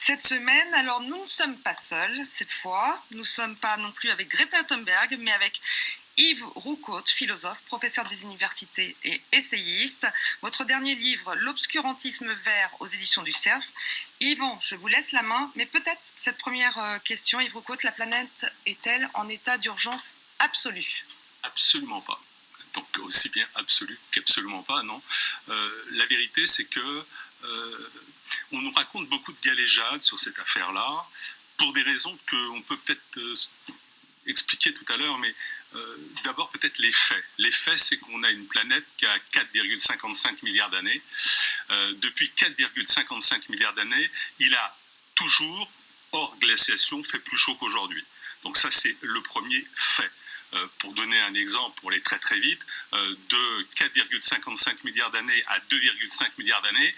Cette semaine, alors nous ne sommes pas seuls cette fois, nous ne sommes pas non plus avec Greta Thunberg, mais avec Yves Roucaute, philosophe, professeur des universités et essayiste. Votre dernier livre, L'obscurantisme vert aux éditions du Cerf. Yvan, je vous laisse la main, mais peut-être cette première question, Yves Roucaute, la planète est-elle en état d'urgence absolue ? Absolument pas. Donc aussi bien absolu qu'absolument pas, non. La vérité, c'est que on nous raconte beaucoup de galéjades sur cette affaire-là, pour des raisons qu'on peut peut-être expliquer tout à l'heure, mais d'abord peut-être les faits. Les faits, c'est qu'on a une planète qui a 4,55 milliards d'années. Depuis 4,55 milliards d'années, il a toujours, hors glaciation, fait plus chaud qu'aujourd'hui. Donc ça, c'est le premier fait. Pour donner un exemple, pour aller très très vite, de 4,55 milliards d'années à 2,5 milliards d'années,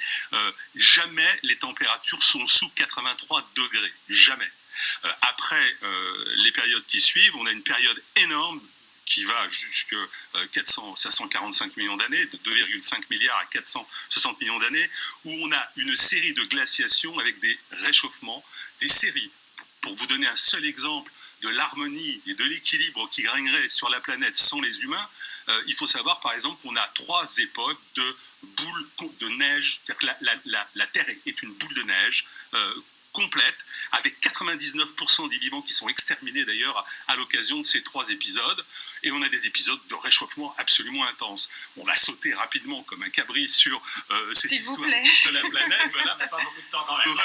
jamais les températures sont sous 83 degrés. Jamais. Après les périodes qui suivent, on a une période énorme qui va jusqu'à 545 millions d'années, de 2,5 milliards à 460 millions d'années, où on a une série de glaciations avec des réchauffements, des séries. Pour vous donner un seul exemple de l'harmonie et de l'équilibre qui régnerait sur la planète sans les humains, il faut savoir par exemple qu'on a 3 époques de boules de neige, c'est-à-dire que la Terre est une boule de neige complète, avec 99% des vivants qui sont exterminés d'ailleurs à l'occasion de ces 3 épisodes, et on a des épisodes de réchauffement absolument intenses. On va sauter rapidement comme un cabri sur cette histoire de la planète. Voilà. On n'a pas beaucoup de temps quand même.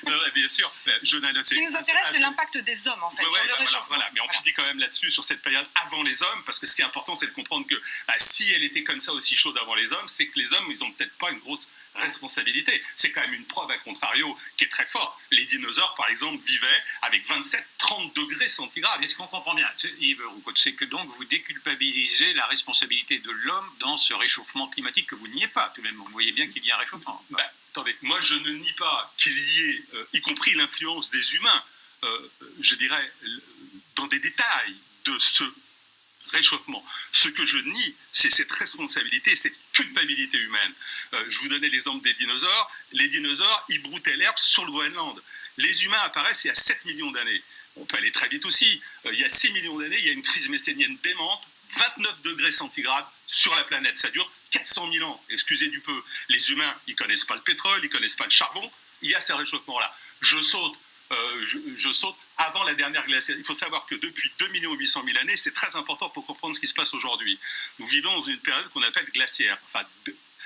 Ouais, bien sûr. Ce qui nous intéresse, c'est l'impact des hommes en fait sur le réchauffement. Voilà. Mais on finit quand même là-dessus sur cette période avant les hommes, parce que ce qui est important, c'est de comprendre que si elle était comme ça aussi chaude avant les hommes, c'est que les hommes, ils n'ont peut-être pas une grosse responsabilité. C'est quand même une preuve à contrario qui est très forte. Les dinosaures, par exemple, vivaient avec 27-30 degrés centigrades. Est-ce qu'on comprend bien, Yves Roucaute, c'est que donc vous déculpabilisez la responsabilité de l'homme dans ce réchauffement climatique que vous niez pas. Tout de même, vous voyez bien qu'il y a un réchauffement. Attendez, moi je ne nie pas qu'il y ait, y compris l'influence des humains, je dirais, dans des détails de ce réchauffement. Ce que je nie, c'est cette responsabilité, cette culpabilité humaine. Je vous donnais l'exemple des dinosaures. Les dinosaures, ils broutaient l'herbe sur le Groenland. Les humains apparaissent il y a 7 millions d'années. On peut aller très vite aussi. Il y a 6 millions d'années, il y a une crise mécénienne démente, 29 degrés centigrades sur la planète. Ça dure 400 000 ans, excusez du peu. Les humains, ils ne connaissent pas le pétrole, ils ne connaissent pas le charbon. Il y a ce réchauffement-là. Je saute avant la dernière glaciation. Il faut savoir que depuis 2 800 000 années, c'est très important pour comprendre ce qui se passe aujourd'hui. Nous vivons dans une période qu'on appelle glaciaire.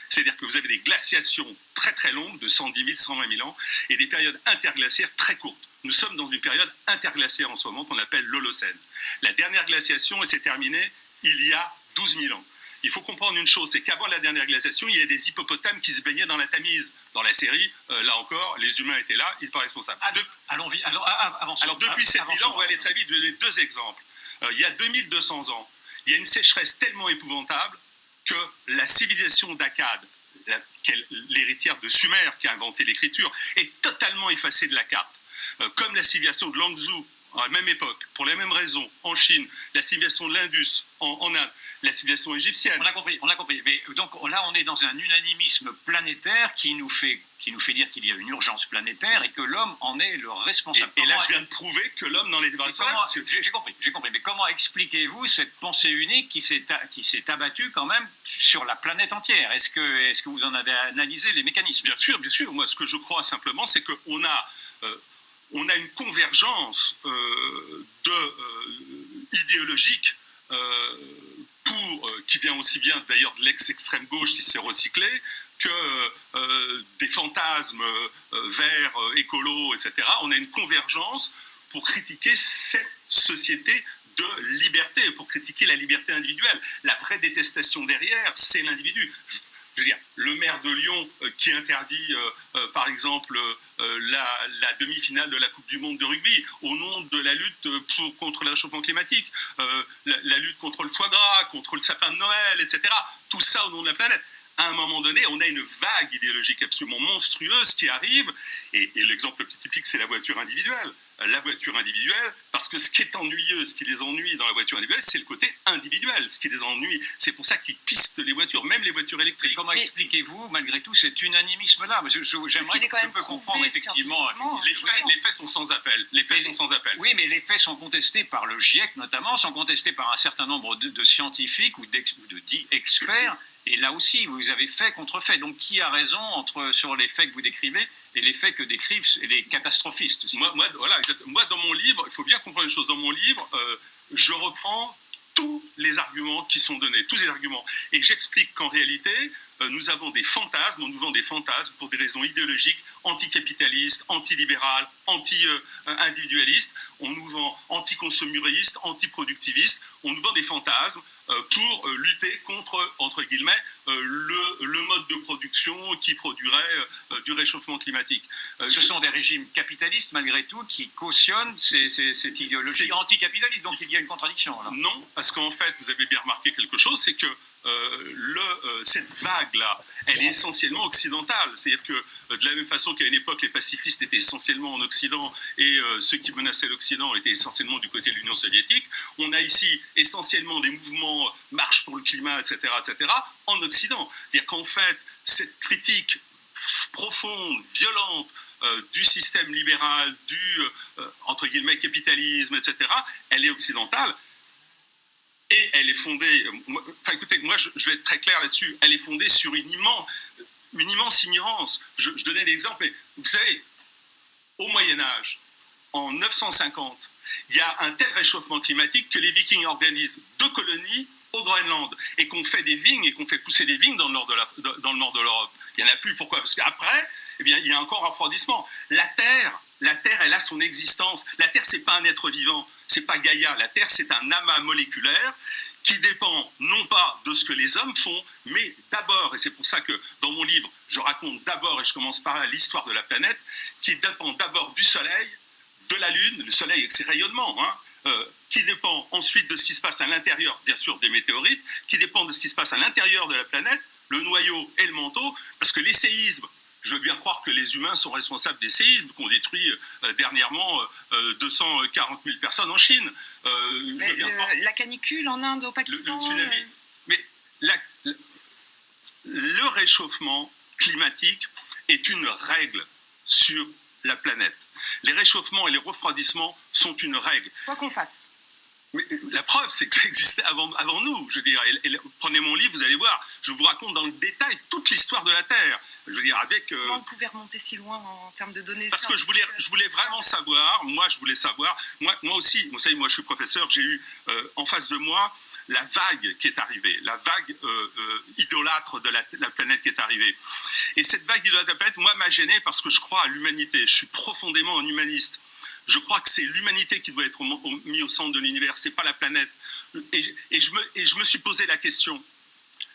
C'est-à-dire que vous avez des glaciations très très longues, de 110 000, 120 000 ans, et des périodes interglaciaires très courtes. Nous sommes dans une période interglaciaire en ce moment qu'on appelle l'Holocène. La dernière glaciation s'est terminée il y a 12 000 ans. Il faut comprendre une chose, c'est qu'avant la dernière glaciation, il y a des hippopotames qui se baignaient dans la Tamise. Dans la série, là encore, les humains étaient là, ils sont pas responsables. Alors depuis 7 000 ans, on va aller très vite, je vais donner 2 exemples. Il y a 2200 ans, il y a une sécheresse tellement épouvantable que la civilisation d'Akkad, l'héritière de Sumer qui a inventé l'écriture, est totalement effacée de la carte. Comme la civilisation de Langzhou, à la même époque, pour les mêmes raisons, en Chine, la civilisation de l'Indus, en Inde, la civilisation égyptienne. On l'a compris. Mais donc là, on est dans un unanimisme planétaire qui nous fait dire qu'il y a une urgence planétaire et que l'homme en est le responsable. Et là, je viens de prouver que l'homme n'en est pas responsable. J'ai compris. Mais comment expliquez-vous cette pensée unique qui s'est abattue quand même sur la planète entière ? Est-ce que vous en avez analysé les mécanismes ? Bien sûr. Moi, ce que je crois simplement, c'est qu'on a une convergence idéologique qui vient aussi bien d'ailleurs de l'ex-extrême gauche qui s'est recyclé que des fantasmes verts, écolos, etc. On a une convergence pour critiquer cette société de liberté, pour critiquer la liberté individuelle. La vraie détestation derrière, c'est l'individu. Je veux dire, le maire de Lyon qui interdit, par exemple, la demi-finale de la Coupe du Monde de rugby au nom de la lutte contre le réchauffement climatique, la lutte contre le foie gras, contre le sapin de Noël, etc. Tout ça au nom de la planète. À un moment donné, on a une vague idéologique absolument monstrueuse qui arrive, et l'exemple le plus typique, c'est la voiture individuelle. la voiture individuelle, parce que ce qui est ennuyeux, ce qui les ennuie dans la voiture individuelle, c'est le côté individuel. Ce qui les ennuie, c'est pour ça qu'ils pistent les voitures, même les voitures électriques. Et comment expliquez-vous, malgré tout, cet unanimisme-là? J'aimerais comprendre effectivement. Les faits sont sans appel. Les faits sont sans appel. Oui, mais les faits sont contestés par le GIEC notamment, sont contestés par un certain nombre de scientifiques ou de dits experts. Et là aussi, vous avez fait contre fait. Donc, qui a raison sur les faits que vous décrivez et les faits que décrivent les catastrophistes? Moi, dans mon livre, il faut bien comprendre une chose. Dans mon livre, je reprends tous les arguments qui sont donnés, tous les arguments. Et j'explique qu'en réalité, nous avons des fantasmes, on nous vend des fantasmes pour des raisons idéologiques, anticapitalistes, antilibérales, anti-individualistes. On nous vend anticonsumériste, antiproductiviste. On nous vend des fantasmes pour lutter contre, entre guillemets, le mode de production qui produirait du réchauffement climatique. Ce sont des régimes capitalistes, malgré tout, qui cautionnent cette idéologie anticapitaliste. Donc il y a une contradiction. Alors. Non, parce qu'en fait, vous avez bien remarqué quelque chose, c'est que cette vague-là, elle est essentiellement occidentale. C'est-à-dire que de la même façon qu'à une époque, les pacifistes étaient essentiellement en Occident et ceux qui menaçaient l'Occident étaient essentiellement du côté de l'Union soviétique, on a ici essentiellement des mouvements marche pour le climat, etc., en Occident. C'est-à-dire qu'en fait, cette critique profonde, violente, du système libéral, du, entre guillemets, capitalisme, etc., elle est occidentale. Et elle est fondée, enfin écoutez, moi je vais être très clair là-dessus, elle est fondée sur une immense ignorance. Je donnais l'exemple, mais vous savez, au Moyen-Âge, en 950, il y a un tel réchauffement climatique que les Vikings organisent 2 colonies au Groenland et qu'on fait des vignes et qu'on fait pousser des vignes dans le nord de l'Europe. Il n'y en a plus. Pourquoi? Parce qu'après, eh bien, il y a encore un refroidissement. La Terre, elle a son existence. La Terre, c'est pas un être vivant. C'est pas Gaïa. La Terre, c'est un amas moléculaire qui dépend non pas de ce que les hommes font, mais d'abord, et c'est pour ça que dans mon livre, je raconte d'abord, et je commence par là, l'histoire de la planète, qui dépend d'abord du Soleil, de la Lune, le Soleil avec ses rayonnements, qui dépend ensuite de ce qui se passe à l'intérieur, bien sûr, des météorites, qui dépend de ce qui se passe à l'intérieur de la planète, le noyau et le manteau, parce que les séismes, je veux bien croire que les humains sont responsables des séismes qu'on détruit dernièrement 240 000 personnes en Chine. La canicule en Inde, au Pakistan. Le tsunami. Mais le réchauffement climatique est une règle sur la planète. Les réchauffements et les refroidissements sont une règle. Quoi qu'on fasse. Mais la preuve, c'est que ça existait avant nous. Je veux dire, prenez mon livre, vous allez voir, je vous raconte dans le détail toute l'histoire de la Terre. Je veux dire, avec. Comment on pouvait remonter si loin en termes de données? Parce que je voulais vraiment savoir. Moi, je voulais savoir. Moi aussi. Vous savez, moi, je suis professeur. J'ai eu en face de moi la vague qui est arrivée, la vague idolâtre de la planète qui est arrivée. Et cette vague idolâtre de la planète, moi, m'a gêné parce que je crois à l'humanité. Je suis profondément un humaniste. Je crois que c'est l'humanité qui doit être mise au centre de l'univers, c'est pas la planète. Et je me suis posé la question,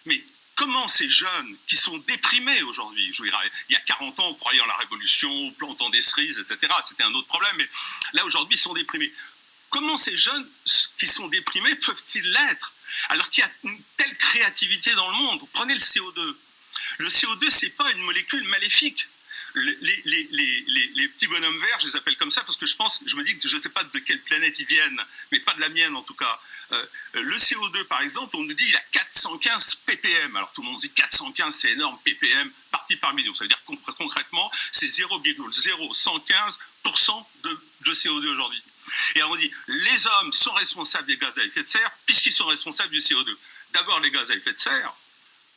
mais comment ces jeunes qui sont déprimés aujourd'hui, je veux dire, il y a 40 ans, on croyait en la révolution, plantant des cerises, etc., c'était un autre problème, mais là aujourd'hui, ils sont déprimés. Comment ces jeunes qui sont déprimés peuvent-ils l'être alors qu'il y a une telle créativité dans le monde? Prenez le CO2. Le CO2, c'est pas une molécule maléfique. Les petits bonhommes verts, je les appelle comme ça parce que je me dis que je ne sais pas de quelle planète ils viennent, mais pas de la mienne en tout cas. Le CO2 par exemple, on nous dit il a 415 ppm. Alors tout le monde dit 415 c'est énorme, ppm, partie par million. Ça veut dire concrètement c'est 0,0115% de CO2 aujourd'hui. Et alors on dit les hommes sont responsables des gaz à effet de serre puisqu'ils sont responsables du CO2. D'abord les gaz à effet de serre.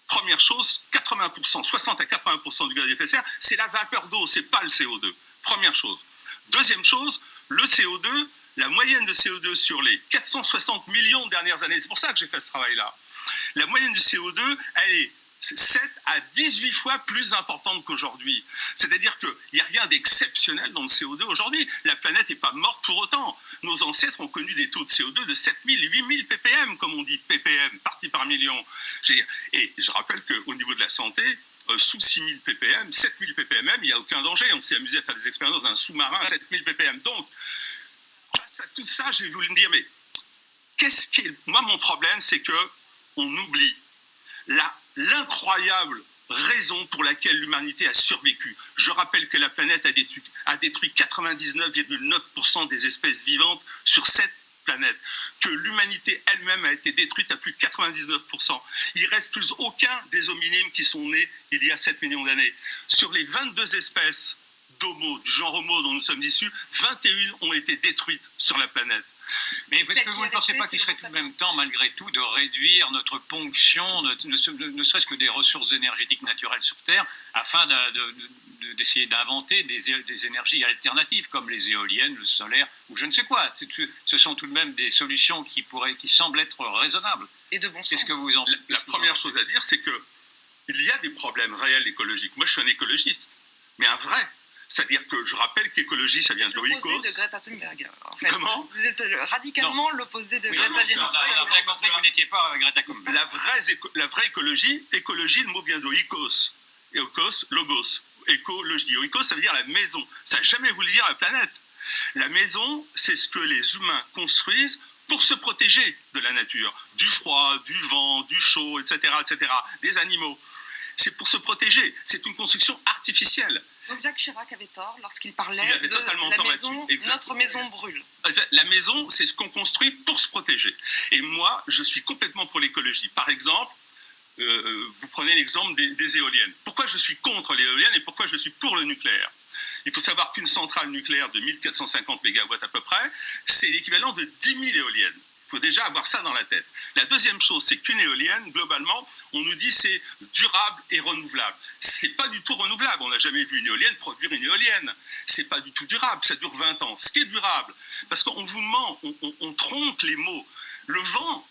Première chose, 80%, 60 à 80% du gaz à effet de serre, c'est la vapeur d'eau, c'est pas le CO2. Première chose. Deuxième chose, le CO2, la moyenne de CO2 sur les 460 millions de dernières années, c'est pour ça que j'ai fait ce travail-là. La moyenne du CO2, elle est 7 à 18 fois plus importante qu'aujourd'hui. C'est-à-dire qu'il n'y a rien d'exceptionnel dans le CO2 aujourd'hui. La planète n'est pas morte pour autant. Nos ancêtres ont connu des taux de CO2 de 7000, 8000 ppm, comme on dit, ppm, partie par million. Et je rappelle qu'au niveau de la santé, sous 6000 ppm, 7000 ppm, il n'y a aucun danger. On s'est amusé à faire des expériences d'un sous-marin à 7000 ppm. Donc, tout ça, j'ai voulu me dire, mais qu'est-ce qui est... Moi, mon problème, c'est qu'on oublie l'incroyable raison pour laquelle l'humanité a survécu. Je rappelle que la planète a détruit 99,9% des espèces vivantes sur cette planète, que l'humanité elle-même a été détruite à plus de 99%. Il ne reste plus aucun des hominines qui sont nés il y a 7 millions d'années. Sur les 22 espèces d'Homo, du genre Homo dont nous sommes issus, 21 ont été détruites sur la planète. Mais est-ce que vous ne pensez pas qu'il serait tout de même temps, malgré tout, de réduire notre ponction, ne serait-ce que des ressources énergétiques naturelles sur Terre, afin d'essayer d'inventer des énergies alternatives, comme les éoliennes, le solaire, ou je ne sais quoi. Ce sont tout de même des solutions qui semblent être raisonnables. Et de bon sens. Qu'est-ce que vous en pensez ? La première chose à dire, c'est qu'il y a des problèmes réels écologiques. Moi, je suis un écologiste, mais un vrai. C'est-à-dire que je rappelle qu'écologie, ça vient de l'oïkos. L'opposé de Greta Thunberg, en fait. Comment ? Vous êtes radicalement l'opposé de Greta Thunberg. On a compris que vous n'étiez pas Greta Thunberg. La vraie écologie, le mot vient de oikos. Oikos, logos. Écologie. Oikos, ça veut dire la maison. Ça n'a jamais voulu dire la planète. La maison, c'est ce que les humains construisent pour se protéger de la nature, du froid, du vent, du chaud, etc., des animaux. C'est pour se protéger. C'est une construction artificielle. Donc Jacques Chirac avait tort lorsqu'il parlait de la maison, notre maison brûle. La maison, c'est ce qu'on construit pour se protéger. Et moi, je suis complètement pour l'écologie. Par exemple, vous prenez l'exemple des éoliennes. Pourquoi je suis contre les éoliennes et pourquoi je suis pour le nucléaire ? Il faut savoir qu'une centrale nucléaire de 1450 MW à peu près, c'est l'équivalent de 10 000 éoliennes. Il faut déjà avoir ça dans la tête. La deuxième chose, c'est qu'une éolienne, globalement, on nous dit c'est durable et renouvelable. C'est pas du tout renouvelable. On n'a jamais vu une éolienne produire une éolienne. C'est pas du tout durable. Ça dure 20 ans. Ce qui est durable, parce qu'on vous ment, on trompe les mots. Le vent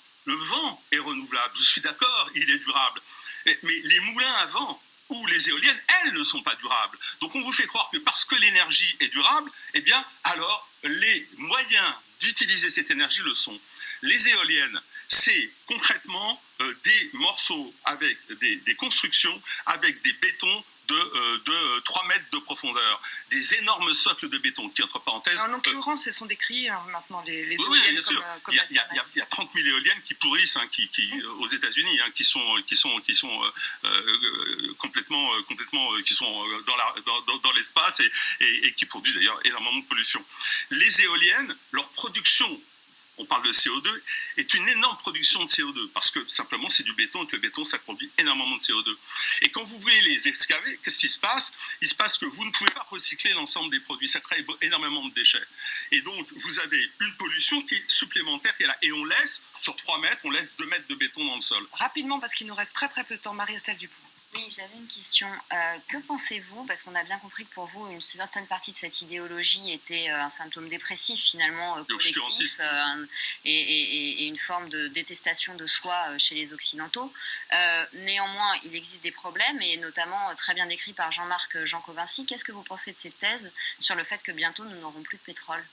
est renouvelable. Je suis d'accord, il est durable. Mais les moulins à vent ou les éoliennes, elles ne sont pas durables. Donc on vous fait croire que parce que l'énergie est durable, eh bien, alors les moyens d'utiliser cette énergie le sont. Les éoliennes, c'est concrètement des morceaux avec des constructions avec des bétons de 3 mètres de profondeur, des énormes socles de béton qui, entre parenthèses... En l'occurrence, elles sont décrites maintenant, les oui, éoliennes bien sûr. comme Il y a 30 000 éoliennes qui pourrissent aux États-Unis, qui sont complètement qui sont dans l'espace et qui produisent d'ailleurs énormément de pollution. Les éoliennes, leur production, on parle de CO2, est une énorme production de CO2, parce que simplement c'est du béton, et que le béton, ça produit énormément de CO2. Et quand vous voulez les excaver, qu'est-ce qui se passe ? Il se passe que vous ne pouvez pas recycler l'ensemble des produits, ça crée énormément de déchets. Et donc, vous avez une pollution qui est supplémentaire, qui est là. Et on laisse, sur 3 mètres, on laisse 2 mètres de béton dans le sol. Rapidement, parce qu'il nous reste très très peu de temps, Marie-Estelle Dupont. Oui, j'avais une question. Que pensez-vous, parce qu'on a bien compris que pour vous, une certaine partie de cette idéologie était un symptôme dépressif finalement collectif et une forme de détestation de soi chez les Occidentaux. Néanmoins, il existe des problèmes et notamment très bien décrit par Jean-Marc Jancovici. Qu'est-ce que vous pensez de cette thèse sur le fait que bientôt nous n'aurons plus de pétrole ?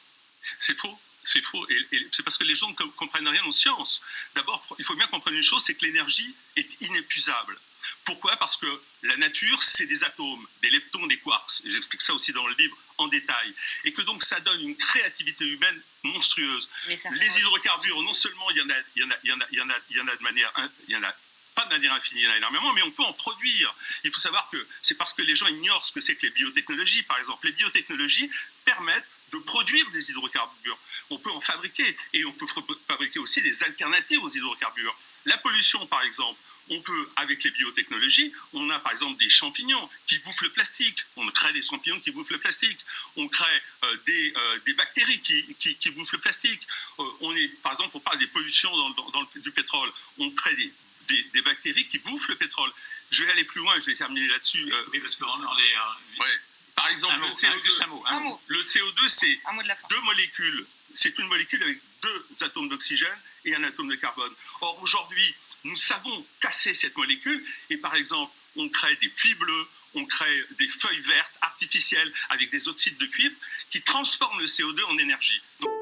C'est faux. C'est faux. Et c'est parce que les gens ne comprennent rien aux sciences. D'abord, il faut bien comprendre une chose, c'est que l'énergie est inépuisable. Pourquoi ? Parce que la nature, c'est des atomes, des leptons, des quarks. Et j'explique ça aussi dans le livre en détail. Et que donc ça donne une créativité humaine monstrueuse. Les hydrocarbures, non seulement il y en a de manière... Il y en a pas de manière infinie, il y en a énormément, mais on peut en produire. Il faut savoir que c'est parce que les gens ignorent ce que c'est que les biotechnologies, par exemple. Les biotechnologies permettent de produire des hydrocarbures. On peut en fabriquer, et on peut fabriquer aussi des alternatives aux hydrocarbures. La pollution, par exemple, on peut, avec les biotechnologies, on a par exemple des champignons qui bouffent le plastique. On crée des champignons qui bouffent le plastique. On crée des bactéries qui bouffent le plastique. Par exemple, on parle des pollutions du pétrole. On crée des bactéries qui bouffent le pétrole. Je vais aller plus loin, je vais terminer là-dessus. Oui, parce qu'on en est... Ouais. Par exemple, le CO2, c'est 2 molécules. C'est une molécule avec 2 atomes d'oxygène et un atome de carbone. Or, aujourd'hui, nous savons casser cette molécule et, par exemple, on crée des puits bleus, on crée des feuilles vertes artificielles avec des oxydes de cuivre qui transforment le CO2 en énergie. Donc,